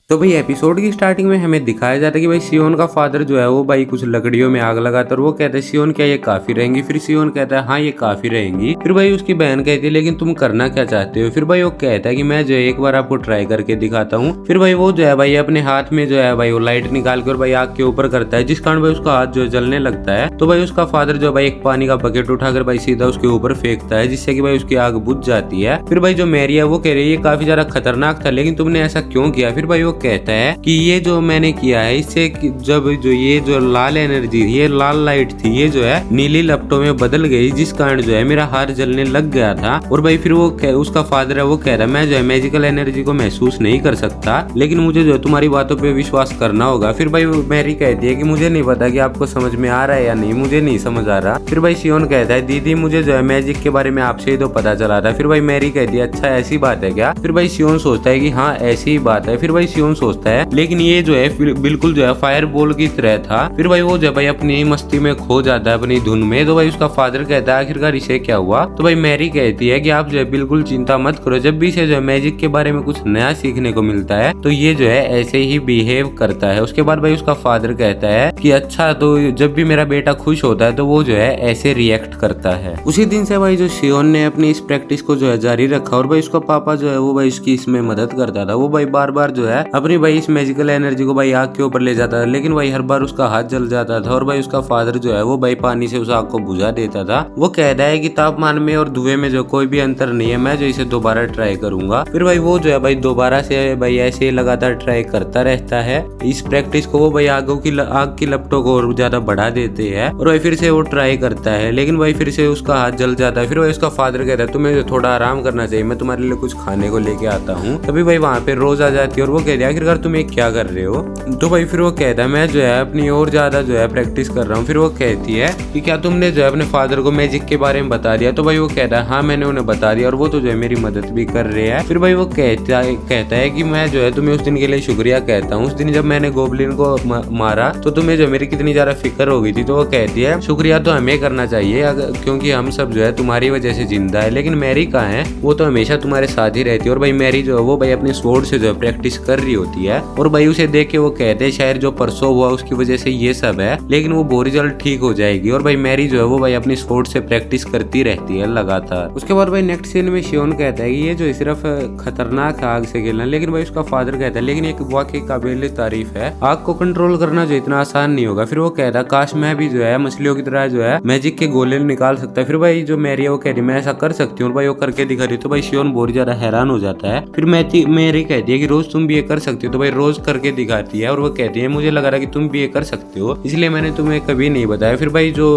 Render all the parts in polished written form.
तो भाई एपिसोड की स्टार्टिंग में हमें दिखाया जाता है कि भाई सियोन का फादर जो है वो भाई कुछ लकड़ियों में आग लगाता है और वो कहता है सियोन क्या ये काफी रहेंगी। फिर सियोन कहता है हाँ ये काफी रहेंगी। फिर भाई उसकी बहन कहती है लेकिन तुम करना क्या चाहते हो। फिर भाई वो कहता है कि मैं जो है एक बार आपको ट्राई करके दिखाता हूँ। फिर भाई वो जो है भाई अपने हाथ में जो है भाई वो लाइट निकाल के और भाई आग के ऊपर करता है, जिस कारण भाई उसका हाथ जो है जलने लगता है। तो भाई उसका फादर जो है भाई एक पानी का बकेट उठाकर भाई सीधा उसके ऊपर फेंकता है, जिससे कि भाई उसकी आग बुझ जाती है। फिर भाई जो मैरी है वो कह रही है ये काफी ज्यादा खतरनाक था लेकिन तुमने ऐसा क्यों किया। फिर भाई वो कहता है कि ये जो मैंने किया है इससे जब जो ये जो लाल एनर्जी ये लाल लाइट थी ये जो है नीली लपटों में बदल गई, जिस कारण जो है मेरा हाथ जलने लग गया था। और भाई फिर वो उसका फादर है वो कह रहा है मैं जो है मैजिकल एनर्जी को महसूस नहीं कर सकता लेकिन मुझे जो है तुम्हारी बातों पे विश्वास करना होगा। फिर भाई मैरी कहती है कि मुझे नहीं पता कि आपको समझ में आ रहा है या नहीं, मुझे नहीं समझ आ रहा। फिर भाई सियोन कहता है दीदी मुझे जो है मैजिक के बारे में आपसे ही तो पता चला था। फिर भाई मैरी कहती है अच्छा ऐसी बात है क्या। फिर भाई सियोन सोचता है कि हाँ ऐसी ही बात है। फिर भाई सियोन सोचता है लेकिन ये जो है बिल्कुल जो है फायर बॉल की तरह था। फिर भाई वो जो भाई अपनी मस्ती में खो जाता है अपनी धुन में। तो भाई उसका फादर कहता है आखिरकार इसे क्या हुआ। तो भाई मैरी कहती है कि आप जो है बिल्कुल चिंता मत करो, जब भी इसे जो है मैजिक के बारे में कुछ नया सीखने को मिलता है तो ये जो है ऐसे ही बिहेव करता है। उसके बाद भाई उसका फादर कहता है कि अच्छा तो जब भी मेरा बेटा खुश होता है तो वो जो है ऐसे रिएक्ट करता है। उसी दिन से भाई जो सियोन ने अपनी इस प्रैक्टिस को जो है जारी रखा और भाई उसका पापा जो है वो भाई उसकी इसमें मदद करता था। वो भाई बार बार जो है अपनी भाई इस मैजिकल एनर्जी को भाई आग के ऊपर ले जाता था लेकिन भाई हर बार उसका हाथ जल जाता था। और भाई उसका फादर जो है वो भाई पानी से उस आग को बुझा देता था। वो कहता है कि तापमान में और धुएं में जो कोई भी अंतर नहीं है, मैं जो इसे दोबारा ट्राई करूंगा। फिर भाई वो जो है भाई दोबारा से भाई ऐसे लगातार ट्राई करता रहता है। इस प्रैक्टिस को वो भाई आग की लपटों को और ज्यादा बढ़ा देते हैं और भाई फिर से वो ट्राई करता है लेकिन भाई फिर से उसका हाथ जल जाता है। फिर भाई उसका फादर कहता है तुम्हें थोड़ा आराम करना चाहिए, मैं तुम्हारे लिए कुछ खाने को लेके आता हूँ। तभी भाई वहाँ पे रोज आ जाती है और वो कहती है आखिरकार तुम ये क्या कर रहे हो। तो भाई फिर वो कहता है मैं जो है अपनी और ज्यादा जो है प्रैक्टिस कर रहा हूँ। फिर वो कहती है कि क्या तुमने जो है अपने फादर को मैजिक के बारे में बता दिया। तो भाई वो कहता है हाँ मैंने उन्हें बता दिया और वो तो जो है मेरी मदद भी कर रहे हैं। फिर भाई वो कहता है कि मैं जो है तुम्हें उस दिन के लिए शुक्रिया कहता हूँ, उस दिन जब मैंने गोबलिन को मारा तो तुम्हें जो मेरी कितनी ज्यादा फिक्र हो गई थी। तो वो कहती है शुक्रिया तो हमें करना चाहिए क्योंकि हम सब जो है तुम्हारी वजह से जिंदा है, लेकिन मैरी कहाँ है, वो तो हमेशा तुम्हारे साथ ही रहती है। और भाई मैरी जो है वो भाई अपने स्वॉर्ड से जो है प्रैक्टिस कर रही होती है और भाई उसे देख के वो कहते हैं शायद जो परसों हुआ उसकी वजह से ये सब है लेकिन वो बहुत जल्द ठीक हो जाएगी। और भाई मैरी जो है वो भाई अपनी स्पोर्ट से प्रैक्टिस करती रहती है लगातार। उसके बाद भाई नेक्स्ट सीन में सियोन कहता है कि ये जो सिर्फ खतरनाक है आग से खेलना, लेकिन भाई उसका फादर कहता है लेकिन एक वाकई काबिल तारीफ है, आग को कंट्रोल करना जो इतना आसान नहीं होगा। फिर वो कहता है काश मैं भी जो है मछलियों की तरह जो है मैजिक के गोले निकाल सकता है। फिर भाई जो मैरी है वो कह रही मैं ऐसा कर सकती हूँ और भाई वो करके दिखा रही। तो भाई सियोन बहुत ज्यादा हैरान हो जाता है। फिर मैरी कहती है कि रोज तुम भी ये कर सकती हो। तो भाई रोज करके दिखाती है और वो कहती है मुझे लगा रहा कि तुम भी ये कर सकते हो इसलिए मैंने तुम्हें कभी नहीं बताया। फिर भाई जो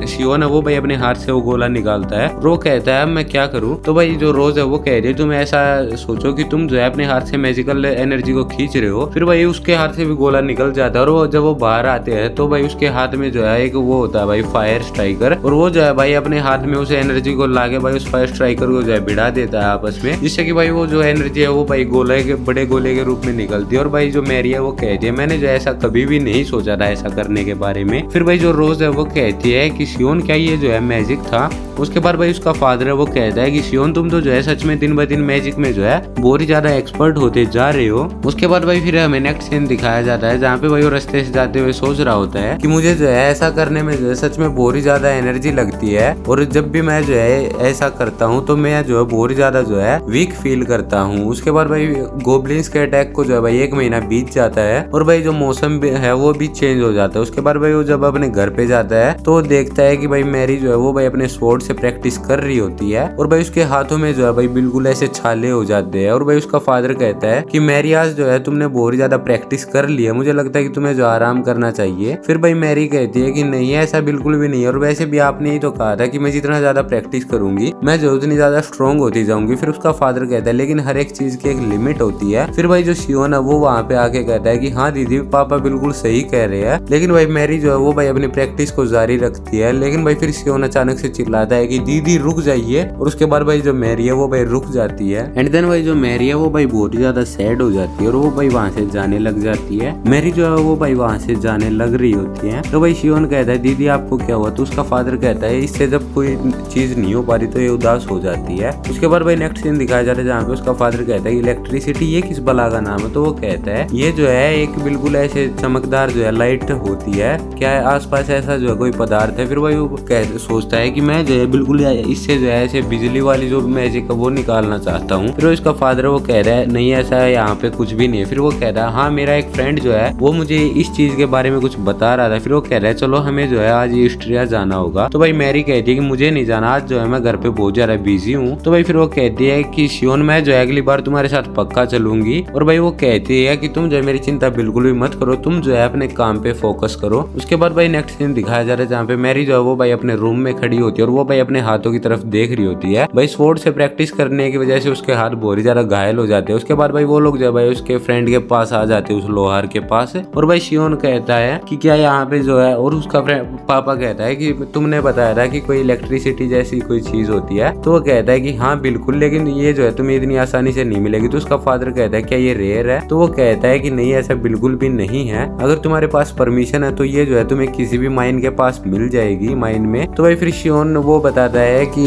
सियोन है वो भाई अपने हाथ से वो गोला निकालता है। रो कहता है मैं क्या करूं। तो भाई जो रोज है वो कह रही है तुम ऐसा सोचो कि तुम जो है अपने हाथ से मैजिकल एनर्जी को खींच रहे हो। फिर भाई उसके हाथ से भी गोला निकल जाता है और वो जब वो बाहर आते हैं तो भाई उसके हाथ में जो है एक वो होता है भाई फायर स्ट्राइकर और वो जो है भाई अपने हाथ में उस एनर्जी को लाके भाई उस फायर स्ट्राइकर को जो है भिड़ा देता है आपस में, जिससे कि भाई वो जो एनर्जी है वो भाई बड़े गोले के रूप में निकलती है। और भाई जो मैरी है वो कहती है मैंने जो ऐसा कभी भी नहीं सोचा था ऐसा करने के बारे में। फिर भाई जो रोज है वो कहती है कि सियोन क्या ये जो है मैजिक था। उसके बाद भाई उसका फादर है वो कहता है कि सियोन तुम तो जो है सच में दिन ब दिन मैजिक में जो है बहुत ही ज्यादा एक्सपर्ट होते जा रहे हो। उसके बाद भाई फिर हमें नेक्स्ट सीन दिखाया जाता है जहाँ पे भाई वो रास्ते से जाते हुए सोच रहा होता है कि मुझे जो है ऐसा करने में जो है सच में बहुत ही ज्यादा एनर्जी लगती है और जब भी मैं जो है ऐसा करता हूँ तो मैं जो है बहुत ही ज्यादा जो है वीक फील करता हूँ। उसके बाद भाई गोबलिन्स के अटैक को जो है भाई 1 महीना बीत जाता है और भाई जो मौसम है वो भी चेंज हो जाता है। उसके बाद भाई वो जब अपने घर पे जाता है तो देखता है कि भाई मैरी जो है वो भाई अपने स्वॉर्ड से प्रैक्टिस कर रही होती है और भाई उसके हाथों में जो है भाई बिल्कुल ऐसे छाले हो जाते हैं। और भाई उसका फादर कहता है कि मैरी आज जो है तुमने बहुत ज्यादा प्रैक्टिस कर ली है, मुझे लगता है कि तुम्हें जो आराम करना चाहिए। फिर भाई मैरी कहती है कि नहीं ऐसा बिल्कुल भी नहीं है और वैसे भी आपने ही तो कहा था कि मैं जितना ज्यादा प्रैक्टिस करूंगी मैं जो उतनी ज्यादा स्ट्रॉन्ग होती जाऊंगी। फिर उसका फादर कहता है लेकिन हर एक चीज की एक लिमिट होती है। फिर भाई जो सियोन है वो वहाँ पे आके कहता है कि हाँ दीदी पापा बिल्कुल सही कह रहे हैं। लेकिन भाई मैरी जो है वो भाई अपनी प्रैक्टिस को जारी रखती है। लेकिन भाई फिर सियोन अचानक से चिल्लाता कहता है कि दीदी रुक जाइए, और उसके बाद भाई जो मैरी है वो भाई रुक जाती है। एंड देन भाई जो मैरी है वो भाई बहुत ही ज्यादा सैड हो जाती है और वो भाई वहां से जाने लग जाती है। मैरी जो है वो भाई वहां से जाने लग रही होती है। तो भाई शियोन कहता है दीदी आपको क्या हुआ? तो उसका फादर कहता है इससे जब कोई चीज नहीं हो पा रही तो ये उदास हो जाती है। उसके बाद भाई नेक्स्ट सीन दिखाया जाता है जहाँ पे उसका फादर कहता है इलेक्ट्रिसिटी ये किस बला का नाम है? तो वो कहता है ये जो है एक बिल्कुल ऐसे चमकदार जो है लाइट होती है, क्या है आसपास ऐसा जो है कोई पदार्थ है? फिर भाई वो सोचता है कि मैं जो है बिल्कुल इससे जो है ऐसे बिजली वाली जो मैजिक है वो निकालना चाहता हूँ। फिर इसका फादर वो कह रहा है नहीं ऐसा यहाँ पे कुछ भी नहीं है। फिर वो कह रहा है हाँ मेरा एक फ्रेंड जो है वो मुझे इस चीज के बारे में कुछ बता रहा था। फिर वो कह रहा है चलो हमें जो है आज ऑस्ट्रिया जाना होगा। तो भाई मैरी कहती है कि मुझे नहीं जाना, आज जो है मैं घर पे बहुत ज्यादा बिजी हूँ। तो भाई फिर वो कहती है कि शियोन मैं जो है अगली बार तुम्हारे साथ पक्का चलूंगी। और भाई वो कहती है कि तुम जो है मेरी चिंता बिल्कुल भी मत करो, तुम जो है अपने काम पे फोकस करो। उसके बाद भाई नेक्स्ट सीन दिखाया जा रहा है जहाँ पे मैरी जो है वो भाई अपने रूम में खड़ी होती है और वो भाई अपने हाथों की तरफ देख रही होती है। भाई स्वॉर्ड से प्रैक्टिस करने की वजह से उसके हाथ बहुत ही ज्यादा घायल हो जाते हैं। उसके बाद भाई वो लोग जो है भाई उसके फ्रेंड के पास आ जाते हैं, उस लोहार के पास। और भाई शियोन कहता है कि क्या यहाँ पे जो है, और उसका पापा कहता है कि तुमने बताया था कि कोई इलेक्ट्रिसिटी जैसी कोई चीज होती है। तो वो कहता है कि हाँ बिल्कुल, लेकिन ये जो है तुम्हें इतनी आसानी से नहीं मिलेगी। तो उसका फादर कहता है क्या ये रेयर है? तो वो कहता है कि नहीं ऐसा बिल्कुल भी नहीं है, अगर तुम्हारे पास परमिशन है तो ये जो है तुम्हें किसी भी माइन के पास मिल जाएगी माइन में। तो भाई फिर शियोन वो बताता है कि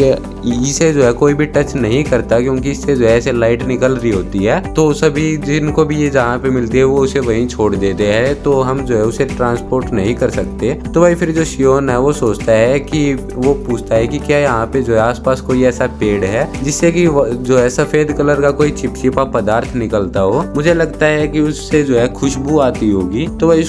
इसे जो है कोई भी टच नहीं करता क्योंकि इससे जो है ऐसे लाइट निकल रही होती है, तो सभी जिनको भी ये जहाँ पे मिलती है वो उसे वहीं छोड़ देते हैं, तो हम जो है उसे ट्रांसपोर्ट नहीं कर सकते। तो भाई फिर जो शियोन है वो सोचता है कि वो पूछता है कि क्या यहाँ पे जो है आसपास कोई ऐसा पेड़ है जिससे कि जो है सफेद कलर का कोई चिपचिपा पदार्थ निकलता हो, मुझे लगता है कि उससे जो है खुशबू आती होगी। तो भाई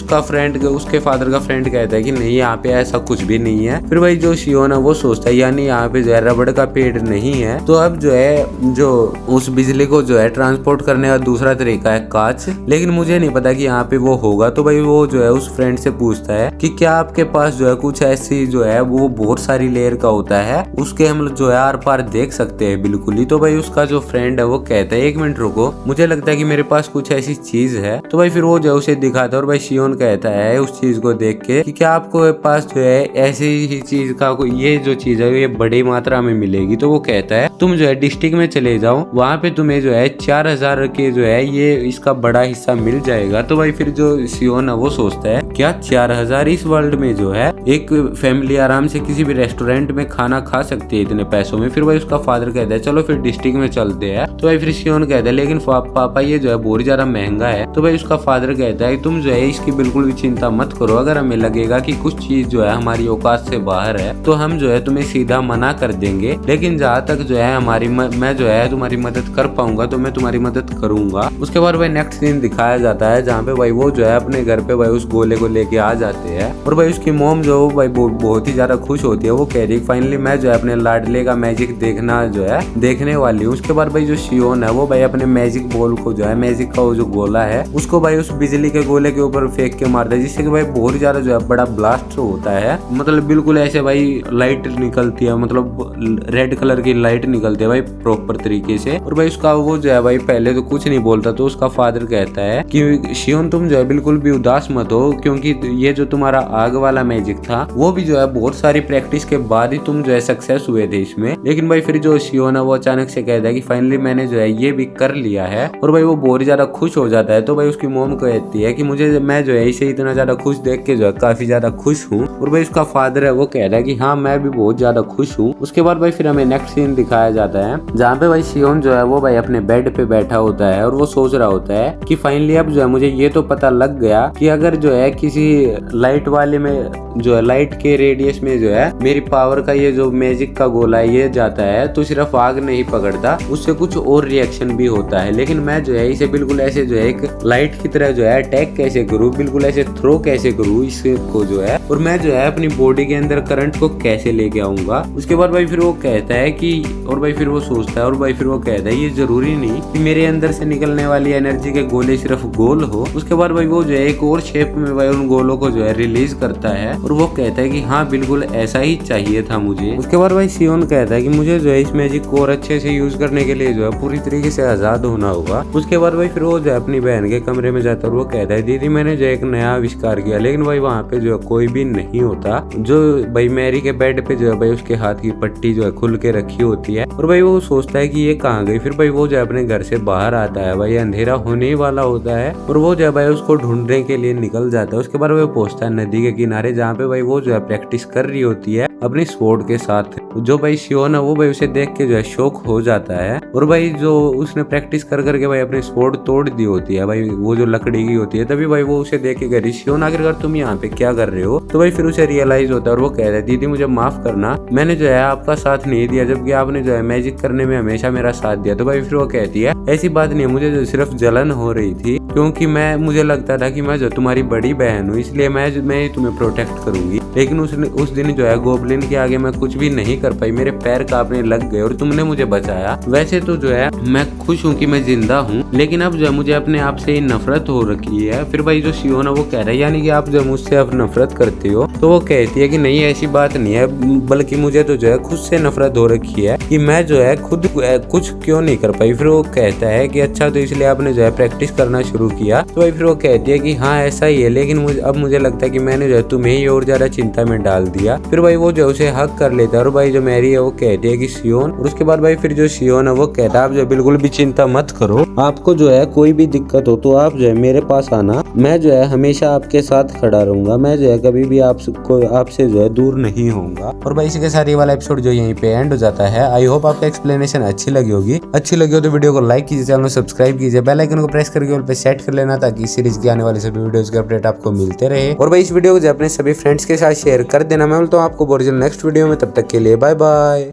उसके फादर का फ्रेंड कहता है कि नहीं यहाँ पे ऐसा कुछ भी नहीं है। फिर भाई जो शियोन है वो सोचता है यानी यहाँ पे जो है रबड़ का पेड़ नहीं है, तो अब जो है जो उस बिजली को जो है ट्रांसपोर्ट करने का दूसरा तरीका है कांच, लेकिन मुझे नहीं पता कि यहाँ पे वो होगा। तो भाई वो जो है उस फ्रेंड से पूछता है कि क्या आपके पास जो है कुछ ऐसी जो है वो बहुत सारी लेयर का होता है, उसके हम जो है आर पार देख सकते हैं बिल्कुल ही। तो भाई उसका जो फ्रेंड है वो कहता है एक मिनट रुको, मुझे लगता है कि मेरे पास कुछ ऐसी चीज है। तो भाई फिर वो जो उसे दिखाता है और भाई शियोन कहता है उस चीज को देख के कि क्या आपको पास जो है ऐसी ही चीज का कोई ये जो चीज है ये बड़ी मात्रा में मिलेगी? तो वो कहता है तुम जो है डिस्ट्रिक्ट में चले जाओ, वहाँ पे तुम्हें जो है 4000 के जो है ये इसका बड़ा हिस्सा मिल जाएगा। तो भाई फिर जो शियोन है वो सोचता है क्या 4000? इस वर्ल्ड में जो है एक फैमिली आराम से किसी भी रेस्टोरेंट में खाना खा सकती है इतने पैसों में। फिर भाई उसका फादर कहता है चलो फिर डिस्ट्रिक्ट में चलते हैं। तो भाई फिर शियोन कहता है लेकिन पापा ये जो है बहुत ज्यादा महंगा है। तो भाई उसका फादर कहता है तुम जो है इसकी बिल्कुल भी चिंता मत करो, अगर हमें लगेगा कि कुछ चीज जो है हमारी औकात से बाहर है तो हम जो है तुम्हें सीधा मना कर देंगे, लेकिन जहाँ तक जो है मैं जो है तुम्हारी मदद कर पाऊंगा तो मैं तुम्हारी मदद करूंगा। उसके बाद भाई नेक्स्ट सीन दिखाया जाता है जहाँ पे भाई वो जो है अपने घर पे भाई उस गोले को लेके आ जाते हैं और भाई उसकी मोम जो है भाई बहुत ही ज्यादा खुश होती है। वो कह रही फाइनली मैं जो है अपने लाडले का मैजिक देखने वाली हूँ। उसके बाद भाई जो शियोन है वो भाई अपने मैजिक बॉल को जो है मैजिक का वो जो गोला है उसको भाई उस बिजली के गोले के ऊपर फेंक के मारता है, जिससे कि भाई बहुत ही ज्यादा जो है बड़ा ब्लास्ट होता है। मतलब बिल्कुल ऐसे भाई लाइट निकलती है, मतलब रेड कलर की लाइट निकलती है भाई प्रॉपर तरीके से। और भाई उसका वो जो है भाई पहले तो कुछ नहीं बोलता, तो उसका फादर कहता है कि शियोन तुम जो है बिल्कुल भी उदास मत हो, क्योंकि ये जो तुम्हारा आग वाला मैजिक था वो भी जो है बहुत सारी प्रैक्टिस के बाद ही तुम जो है सक्सेस हुए थे इसमें। लेकिन भाई फिर जो शियोन है वो अचानक से कहता है कि फाइनली मैंने जो है ये भी कर लिया है। और भाई वो बहुत ज्यादा खुश हो जाता है। तो भाई उसकी मोम कहती है कि मैं जो है इसे इतना ज्यादा खुश देख के जो है काफी ज्यादा खुश हूँ। और भाई उसका फादर है वो कह रहा है कि हाँ मैं भी बहुत ज्यादा खुश हूँ। उसके बाद भाई फिर हमें नेक्स्ट सीन दिखाया जाता है जहाँ पे भाई शियोन जो है वो भाई अपने बेड पे बैठा होता है और वो सोच रहा होता है कि फाइनली अब जो है मुझे ये तो पता लग गया कि अगर जो है किसी लाइट वाले में जो है लाइट के रेडियस में जो है मेरी पावर का ये जो मैजिक का गोला है ये जाता है तो सिर्फ आग नहीं पकड़ता, उससे कुछ और रिएक्शन भी होता है। लेकिन मैं जो है इसे बिल्कुल ऐसे जो है एक लाइट की तरह जो है अटैक कैसे करूँ, बिल्कुल ऐसे थ्रो कैसे करूँ इसको जो है, और मैं जो है अपनी बॉडी के अंदर करंट को कैसे लेके आऊंगा। उसके बाद भाई फिर वो कहता है कि और भाई फिर वो सोचता है और भाई फिर वो कहता है ये जरूरी नहीं कि मेरे अंदर से निकलने वाली एनर्जी के गोले सिर्फ गोल हो। उसके बाद भाई वो जो है एक और शेप में भाई उन गोलों को जो है रिलीज करता है और वो कहता है कि हाँ बिल्कुल ऐसा ही चाहिए था मुझे। उसके बाद भाई शियोन कहता है कि मुझे जो है इस मैजिक को और अच्छे से यूज करने के लिए जो है पूरी तरीके से आजाद होना होगा। उसके बाद भाई फिर वो जो है अपनी बहन के कमरे में जाता है और वो कहता है दीदी मैंने जो एक नया आविष्कार किया, लेकिन भाई वहाँ पे जो है कोई भी नहीं होता। जो भाई मैरी के बेड पे जो है भाई भाई उसके हाथ की पट्टी जो है खुल के रखी होती है और भाई वो सोचता है कि ये कहाँ गई। फिर भाई वो जो है अपने घर से बाहर आता है, भाई अंधेरा होने ही वाला होता है और वो जो है भाई उसको ढूंढने के लिए निकल जाता है। उसके बाद वो पहुंचता है नदी के किनारे जहाँ पे भाई वो जो है प्रैक्टिस कर रही होती है अपनी स्वॉर्ड के साथ। जो भाई शियोन है वो भाई उसे देख के जो है शौक हो जाता है और भाई जो उसने प्रैक्टिस कर करके भाई अपनी स्वॉर्ड तोड़ दी होती है भाई, वो जो लकड़ी की होती है, तभी भाई वो उसे देख के कह रही शियोन आखिरकार तुम यहाँ पे क्या कर रहे हो। तो भाई फिर उसे रियलाइज होता है और वो कह रहा है दीदी मुझे माफ करना, मैंने जो है आपका साथ नहीं दिया जबकि आपने जो है मैजिक करने में हमेशा मेरा साथ दिया। तो भाई फिर वो कहती है ऐसी बात नहीं है, मुझे जो सिर्फ जलन हो रही थी क्योंकि मुझे लगता था कि मैं जो तुम्हारी बड़ी बहन हूँ इसलिए मैं तुम्हें प्रोटेक्ट करूंगी, लेकिन उस दिन जो है गोबलिन के आगे मैं कुछ भी नहीं कर पाई, मेरे पैर कांपने लग गए और तुमने मुझे बचाया। वैसे तो जो है मैं खुश हूँ कि मैं जिंदा हूँ, लेकिन अब जो है मुझे अपने आप से नफरत हो रखी है। फिर भाई जो शियोन है वो कह रहा है यानी कि आप जो मुझसे अब नफरत करते हो। तो वो कहती है कि नहीं ऐसी बात नहीं है, बल्कि मुझे तो जो है खुद से नफरत हो रखी है कि मैं जो है खुद कुछ क्यों नहीं कर पाई। फिर वो कहता है कि अच्छा तो इसलिए आपने जो है प्रैक्टिस करना शुरू किया। तो भाई फिर वो कहती है कि हाँ ऐसा ही है, लेकिन अब मुझे लगता है कि मैंने जो है तुम्हें ही और ज्यादा चिंता में डाल दिया। फिर भाई वो जो उसे हक कर लेता है और भाई जो मैरी है वो कहती है कि शियोन, और उसके बाद भाई फिर जो शियोन है वो कहता है आप जो बिल्कुल भी चिंता मत करो, आपको जो है कोई भी दिक्कत हो तो आप जो है मेरे पास आना, मैं जो है हमेशा आपके साथ खड़ा रहूंगा, मैं जो है कभी भी आपसे जो है दूर नहीं होऊंगा। और भाई इसी के साथ ये वाला एपिसोड जो यहीं पे एंड हो जाता है। आई होप आपको एक्सप्लेनेशन अच्छी लगी होगी। अच्छी लगी हो तो वीडियो को लाइक कीजिए, चैनल को सब्सक्राइब कीजिए, बेल आइकन को प्रेस करके ऑल पे सेट कर लेना ताकि इस सीरीज के आने वाले सभी वीडियोस के अपडेट आपको मिलते रहे। और भाई इस वीडियो को जो अपने सभी फ्रेंड्स के साथ शेयर कर देना। मैं मिलता हूँ आपको नेक्स्ट वीडियो में, तब तक के लिए बाय बाय।